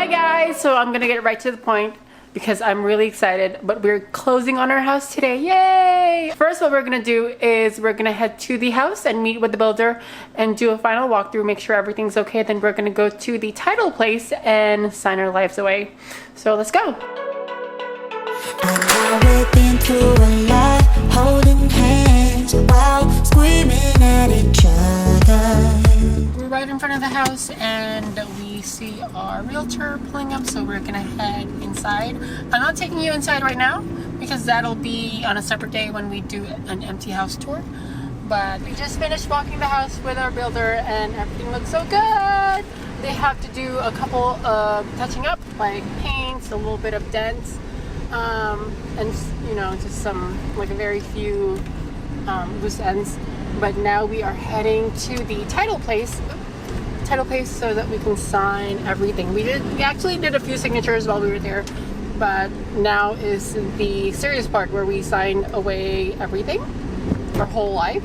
Hi guys, so I'm gonna get right to the point because I'm really excited, but we're closing on our house today. Yay! First, what we're gonna do is we're gonna head to the house and meet with the builder and do a final walkthrough, make sure everything's okay. Then we're gonna go to the title place and sign our lives away. So let's go. We've been through a lot, holding hands while screaming at each other. We're right in front of the house and we see our realtor pulling up, so we're gonna head inside. I'm not taking you inside right now because that'll be on a separate day when we do an empty house tour. But we just finished walking the house with our builder and everything looks so good. They have to do a couple of touching up, like paints, a little bit of dents, and you know, just some, like a very few loose ends. But now we are heading to the title place so that we can sign everything. We actually did a few signatures while we were there, but now is the serious part where we sign away everything, our whole life,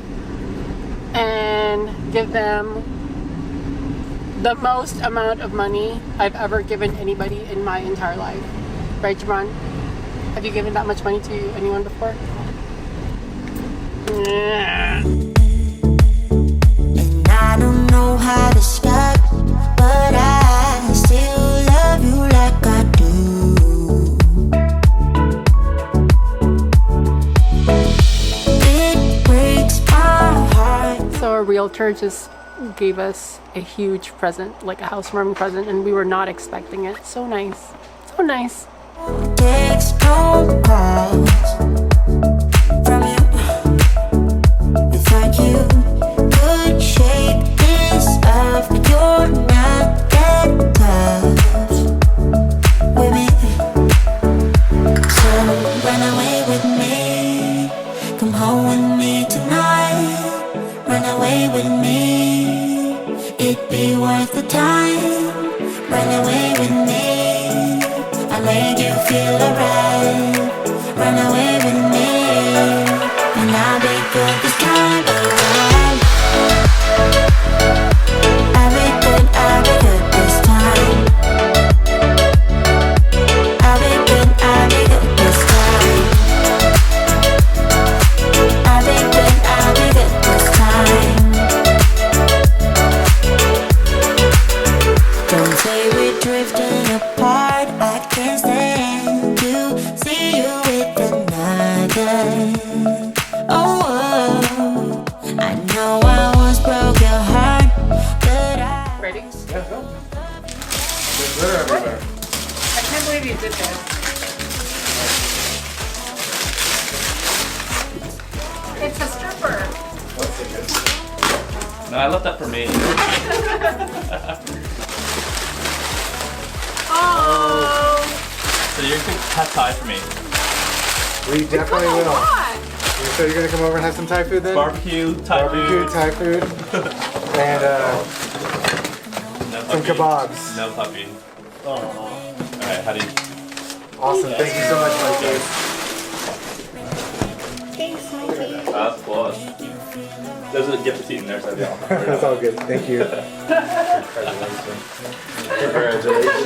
and give them the most amount of money I've ever given anybody in my entire life. Right, Jabron? Have you given that much money to anyone before? Yeah. I don't know how to stop, but I still love you like I do. It breaks my heart. So our realtor just gave us a huge present, like a housewarming present, and we were not expecting it. So nice. So nice. Takes no calls from you. It's like you could shake this off. You're not that tough with me. So run away with me. Come home with me tonight. Run away with me. It'd be worth the time. Run away with me. I made you feel alright. Run away with me, and I'll be good this time around. I'll be good this time. I'll be good this time. I'll be good this time. Don't say we're drifting apart. I can't stand to see you with another. Oh, I know I once broke your heart, but I... Ready? Yeah, go. There's glitter everywhere. I can't believe you did that. It's a stripper. What's it? No, I left that for me. Oh. So you're gonna have Thai for me. We definitely will. So you're gonna come over and have some Thai food then? Barbecue, Thai Barbecue, food. Thai food, and No some puppy. kebabs. No puppy. Alright, how do you... Awesome. Thank you so much, Mikey. Thanks, Mikey. Of course. There's a gift receipt in there, so yeah. That's all good. Thank you. Congratulations.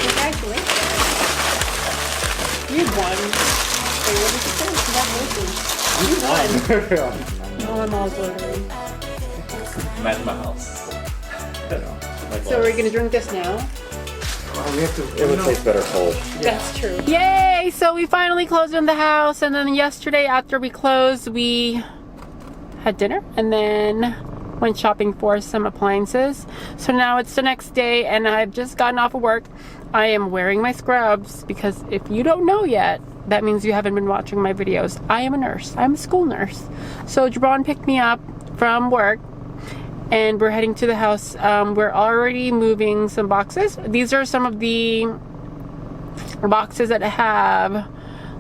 Congratulations. You won. Hey, what did you say? Congratulations. You won. Oh, I'm all glittery. Imagine my house. So we're gonna drink this now? We have to, It would taste better cold. That's true. Yay! So we finally closed on the house, and then yesterday after we closed, we had dinner and then went shopping for some appliances. So now it's the next day and I've just gotten off of work. I am wearing my scrubs because if you don't know yet, that means you haven't been watching my videos. I am a nurse. I'm a school nurse. So Jabron picked me up from work and we're heading to the house. We're already moving some boxes. These are some of the boxes that have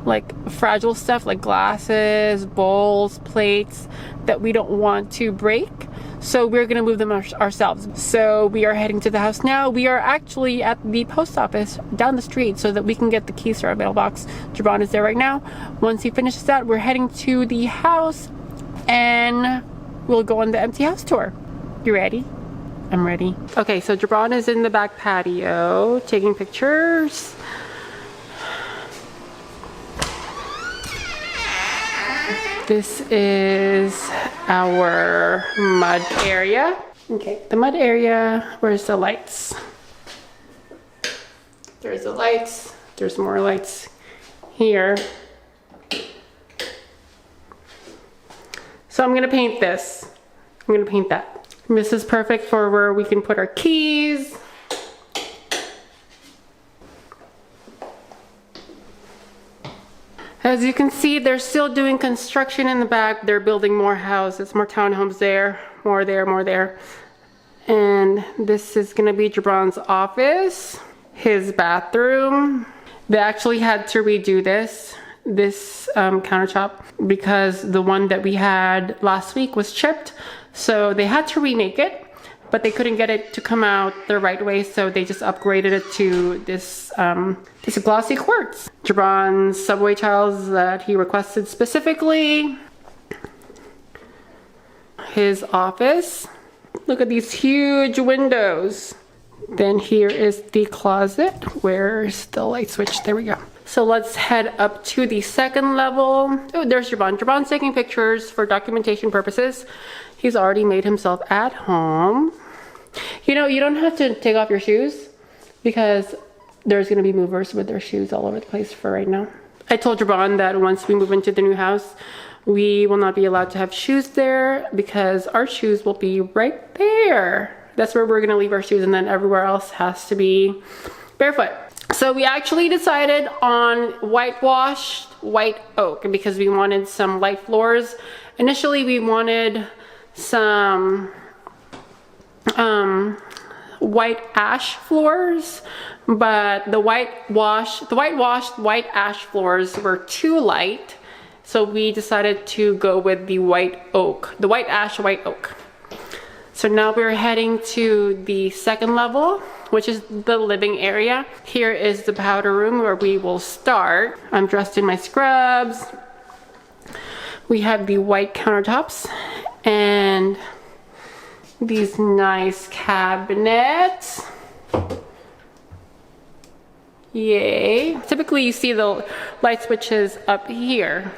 like fragile stuff like glasses, bowls, plates that we don't want to break. So we're gonna move them ourselves. So we are heading to the house now. We are actually at the post office down the street so that we can get the keys to our mailbox. Jabron is there right now. Once he finishes that, we're heading to the house and we'll go on the empty house tour. You ready? I'm ready. Okay, so Jabron is in the back patio taking pictures. This is our mud area. Okay, the mud area, where's the lights? There's the lights, there's more lights here. So I'm gonna paint this. I'm gonna paint that. And this is perfect for where we can put our keys. As you can see, they're still doing construction in the back. They're building more houses, more townhomes there, more there, more there. And this is gonna be Jabron's office, his bathroom. They actually had to redo this countertop because the one that we had last week was chipped. So they had to remake it, but they couldn't get it to come out the right way. So they just upgraded it to this glossy quartz. Jabron's subway tiles that he requested specifically. His office. Look at these huge windows. Then here is the closet. Where's the light switch? There we go. So let's head up to the second level. Oh, there's Jabron. Jabron's taking pictures for documentation purposes. He's already made himself at home. You know, you don't have to take off your shoes because there's gonna be movers with their shoes all over the place for right now. I told Jabron that once we move into the new house, we will not be allowed to have shoes there because our shoes will be right there. That's where we're gonna leave our shoes, and then everywhere else has to be barefoot. So we actually decided on whitewashed white oak because we wanted some light floors. Initially we wanted some white ash floors, but the whitewashed white ash floors were too light. So we decided to go with the white oak, the white ash white oak. So now we're heading to the second level, which is the living area. Here is the powder room where we will start. I'm dressed in my scrubs. We have the white countertops and these nice cabinets. Yay. Typically you see the light switches up here,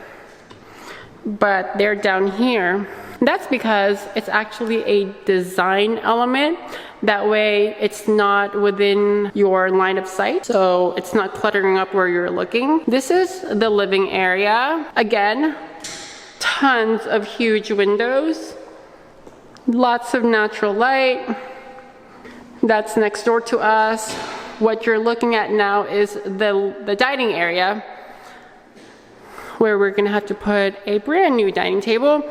but they're down here. That's because it's actually a design element. That way it's not within your line of sight, so it's not cluttering up where you're looking. This is the living area. Again, tons of huge windows, lots of natural light. That's next door to us. What you're looking at now is the dining area, where we're gonna have to put a brand new dining table.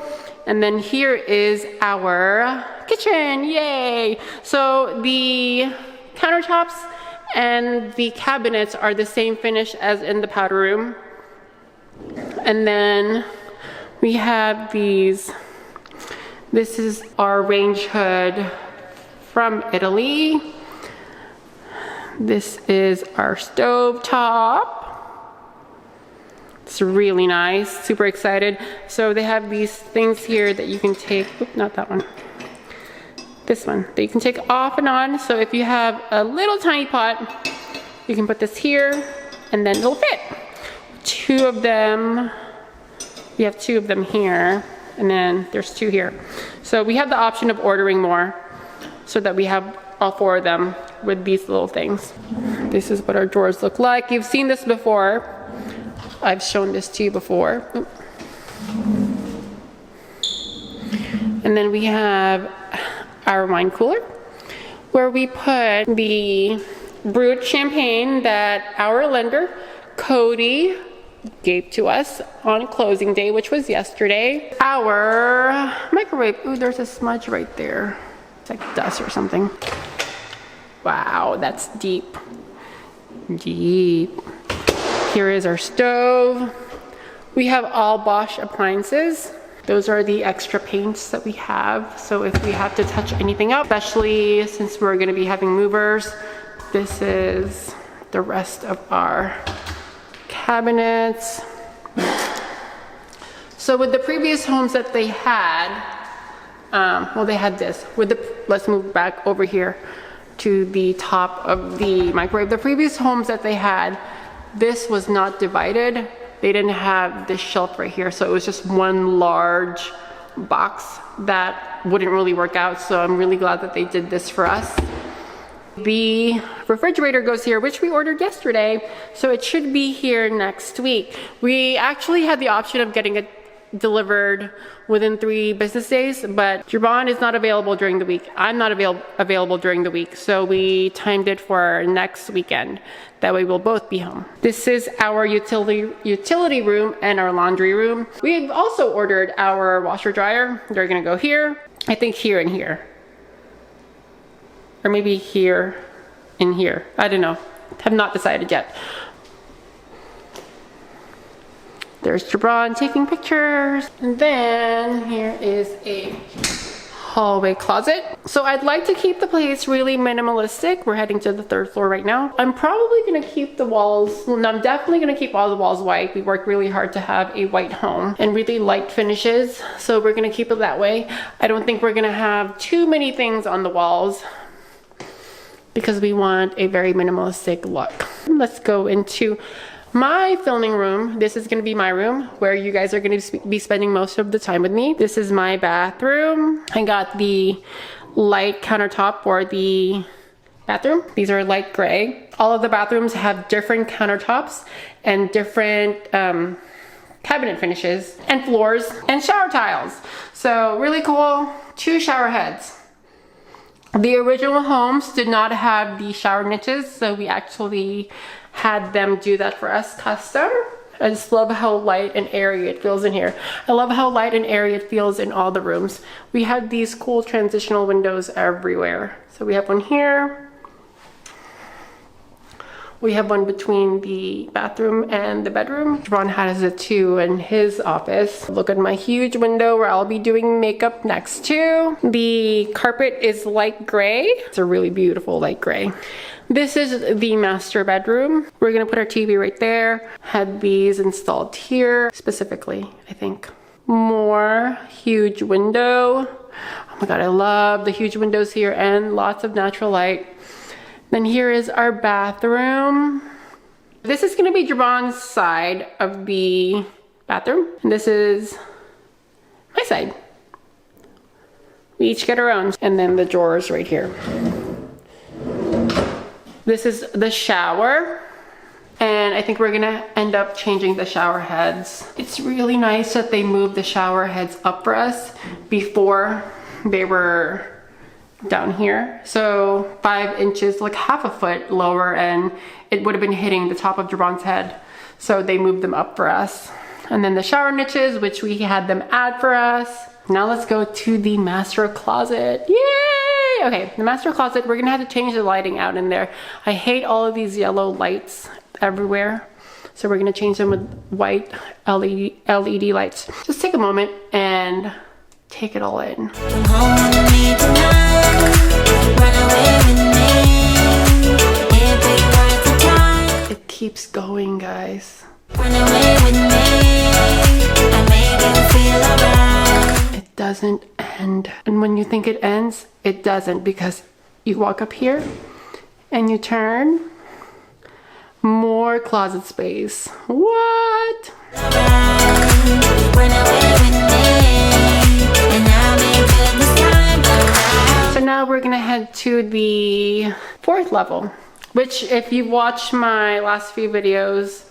And then here is our kitchen, yay! So the countertops and the cabinets are the same finish as in the powder room. And then we have these, this is our range hood from Italy. This is our stove top. It's really nice, super excited. So they have these things here that you can take, oops, not that one. This one, that you can take off and on. So if you have a little tiny pot, you can put this here and then it'll fit. Two of them, we have two of them here, and then there's two here. So we have the option of ordering more so that we have all four of them with these little things. This is what our drawers look like. You've seen this before. I've shown this to you before. Oop. And then we have our wine cooler where we put the brewed champagne that our lender, Cody, gave to us on closing day, which was yesterday. Our microwave, ooh, there's a smudge right there. It's like dust or something. Wow, that's deep. Deep. Here is our stove. We have all Bosch appliances. Those are the extra paints that we have. So if we have to touch anything up, especially since we're gonna be having movers, this is the rest of our cabinets. So with the previous homes that they had, Well, they had this with the, let's move back over here to the top of the microwave. The previous homes that they had, this was not divided. They didn't have this shelf right here, so it was just one large box that wouldn't really work out. So I'm really glad that they did this for us. The refrigerator goes here, which we ordered yesterday, so it should be here next week. We actually had the option of getting it delivered within 3 business days, but Javon is not available during the week. I'm not available during the week, so we timed it for next weekend. That way we'll both be home. This is our utility room and our laundry room. We've also ordered our washer dryer. They're gonna go here, I think here and here. Or maybe here and here. I don't know. Have not decided yet. There's Jabron taking pictures. And then here is a hallway closet. So I'd like to keep the place really minimalistic. We're heading to the 3rd floor right now. I'm probably gonna keep the walls, well, I'm definitely gonna keep all the walls white. We worked really hard to have a white home and really light finishes. So we're gonna keep it that way. I don't think we're gonna have too many things on the walls because we want a very minimalistic look. Let's go into my filming room. This is gonna be my room where you guys are gonna be spending most of the time with me. This is my bathroom. I got the light countertop for the bathroom. These are light gray. All of the bathrooms have different countertops and different cabinet finishes and floors and shower tiles. So really cool. 2 shower heads. The original homes did not have the shower niches, so we actually had them do that for us custom. I just love how light and airy it feels in here. I love how light and airy it feels in all the rooms. We had these cool transitional windows everywhere. So we have one here. We have one between the bathroom and the bedroom. Ron has it too in his office. Look at my huge window where I'll be doing makeup next to. The carpet is light gray. It's a really beautiful light gray. This is the master bedroom. We're gonna put our TV right there. Had these installed here specifically, I think. More huge window. Oh my God, I love the huge windows here and lots of natural light. Then here is our bathroom. This is gonna be Javon's side of the bathroom. And this is my side. We each get our own. And then the drawers right here. This is the shower. And I think we're gonna end up changing the shower heads. It's really nice that they moved the shower heads up for us before they were down here. So 5 inches, like half a foot lower, and it would have been hitting the top of Javon's head. So they moved them up for us. And then the shower niches, which we had them add for us. Now let's go to the master closet. Yay! Okay, the master closet, we're gonna have to change the lighting out in there. I hate all of these yellow lights everywhere. So we're gonna change them with white LED lights. Just take a moment and take it all in. Come home with me tonight. Run away with me. Every night's a time. It keeps going, guys. Run away with me. I make you feel alright. It doesn't end. And when you think it ends, it doesn't, because you walk up here and you turn. More closet space. What? Run away with me. And I'll make good this time around. So now we're gonna head to the 4th level, which if you've watched my last few videos,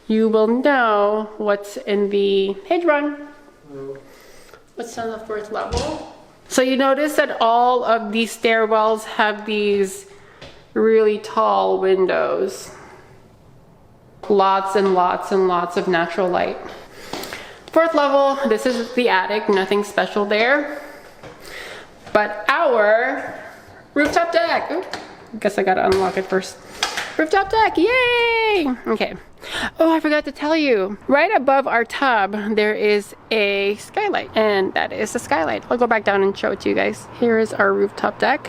you will know what's in the hedge run. What's on the 4th level? So you notice that all of these stairwells have these really tall windows. Lots and lots and lots of natural light. 4th level, this is the attic, nothing special there. But our rooftop deck. Ooh, I guess I gotta unlock it first. Rooftop deck, yay! Okay. Oh, I forgot to tell you. Right above our tub, there is a skylight, and that is the skylight. I'll go back down and show it to you guys. Here is our rooftop deck,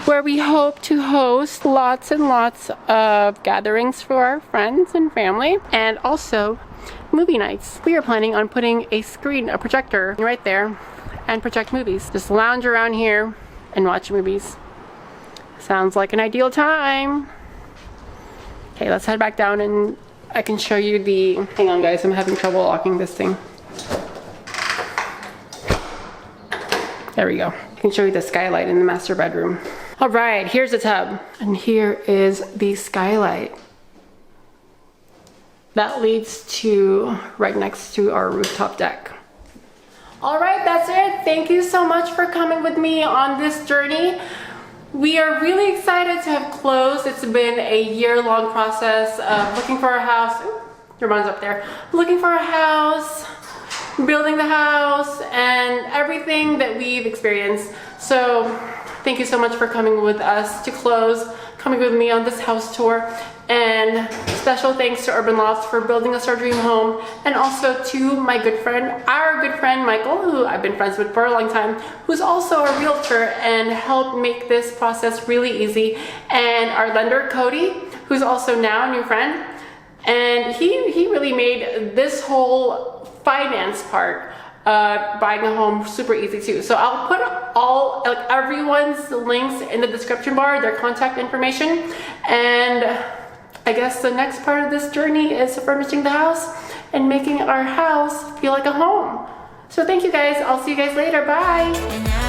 where we hope to host lots and lots of gatherings for our friends and family, and also movie nights. We are planning on putting a screen, a projector right there, and project movies. Just lounge around here and watch movies. Sounds like an ideal time. Okay, let's head back down and I can show you the... Hang on guys, I'm having trouble locking this thing. There we go. I can show you the skylight in the master bedroom. All right, here's the tub. And here is the skylight. That leads to right next to our rooftop deck. All right, that's it. Thank you so much for coming with me on this journey. We are really excited to have closed. It's been a year-long process of looking for a house. Ooh, your mom's up there. Looking for a house, building the house, and everything that we've experienced. So thank you so much for coming with us to close, coming with me on this house tour. And special thanks to Urban Lofts for building us our dream home, and also to my good friend, our good friend Michael, who I've been friends with for a long time, who's also a realtor and helped make this process really easy. And our lender Cody, who's also now a new friend, and he really made this whole finance part buying a home super easy too. So I'll put all, like, everyone's links in the description bar, their contact information. And I guess the next part of this journey is furnishing the house and making our house feel like a home. So thank you guys. I'll see you guys later. Bye.